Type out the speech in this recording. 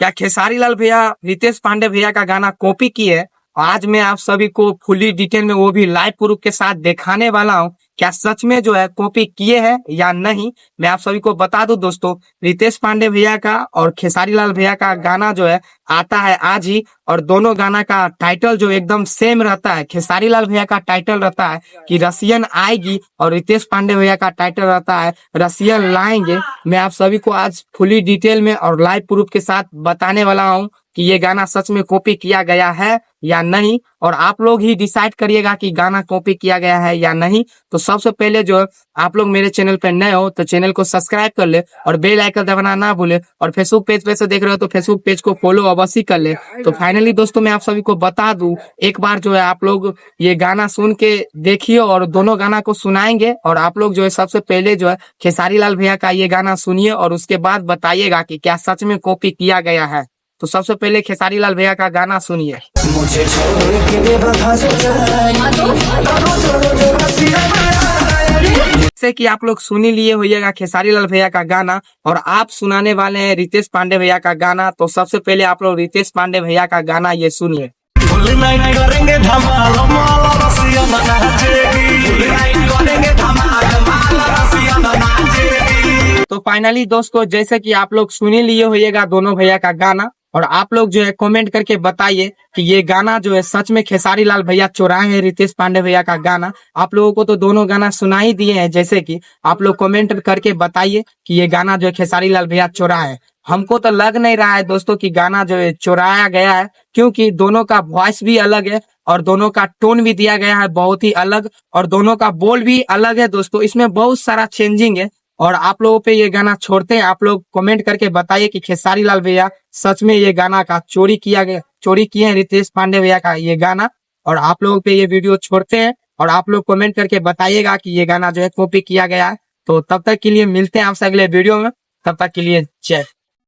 क्या खेसारी लाल भैया रितेश पांडे भैया का गाना कॉपी किए? आज मैं आप सभी को फुली डिटेल में वो भी लाइव प्रूफ के साथ दिखाने वाला हूँ। क्या सच में जो है कॉपी किए हैं या नहीं, मैं आप सभी को बता दूं दोस्तों। रितेश पांडे भैया का और खेसारी लाल भैया का गाना जो है आता है आज ही, और दोनों गाना का टाइटल जो एकदम सेम रहता है। खेसारी लाल भैया का टाइटल रहता है कि रसियन आएगी, और रितेश पांडे भैया का टाइटल रहता है रसियन लाएंगे। मैं आप सभी को आज फुली डिटेल में और लाइव प्रूफ के साथ बताने वाला हूँ कि ये गाना सच में कॉपी किया गया है या नहीं, और आप लोग ही डिसाइड करिएगा कि गाना कॉपी किया गया है या नहीं। तो सबसे पहले जो आप लोग मेरे चैनल पर नए हो तो चैनल को सब्सक्राइब कर ले और बेल आइकन दबाना ना भूले, और फेसबुक पेज पे से देख रहे हो तो फेसबुक पेज को फॉलो अवश्य कर ले। तो फाइनली दोस्तों मैं आप सभी को बता दूं, एक बार जो है आप लोग ये गाना सुन के देखिए, और दोनों गाना को सुनाएंगे, और आप लोग जो है सबसे पहले जो है खेसारी लाल भैया का ये गाना सुनिए और उसके बाद बताइएगा कि क्या सच में कॉपी किया गया है। तो सबसे पहले खेसारी लाल भैया का गाना सुनिए। मुझे छोड़ के बेवफा जो जैसे कि आप लोग सुनी लिए होइएगा खेसारी लाल भैया का गाना, और आप सुनाने वाले हैं रितेश पांडे भैया का गाना। तो सबसे पहले आप लोग रितेश पांडे भैया का गाना ये सुनिए। तो फाइनली दोस्तों जैसे कि आप लोग सुनी लिए होइएगा दोनों भैया का गाना, और आप लोग जो है कमेंट करके बताइए कि ये गाना जो है सच में खेसारी लाल भैया चुराए हैं रितेश पांडे भैया का गाना। आप लोगों को तो दोनों गाना सुना ही दिए हैं, जैसे कि आप लोग कमेंट करके बताइए कि ये गाना जो है खेसारी लाल भैया चुराए है। हमको तो लग नहीं रहा है दोस्तों कि गाना जो है चुराया गया है, क्योंकि दोनों का वॉइस भी अलग है और दोनों का टोन भी दिया गया है बहुत ही अलग, और दोनों का बोल भी अलग है दोस्तों। इसमें बहुत सारा चेंजिंग है, और आप लोगों पे ये गाना छोड़ते हैं। आप लोग कमेंट करके बताइए कि खेसारी लाल भैया सच में ये गाना का चोरी किए हैं रितेश पांडे भैया का ये गाना, और आप लोगों पे ये वीडियो छोड़ते हैं, और आप लोग कमेंट करके बताइएगा कि ये गाना जो है कॉपी किया गया है। तो तब तक के लिए मिलते हैं आपसे अगले वीडियो में, तब तक के लिए जय।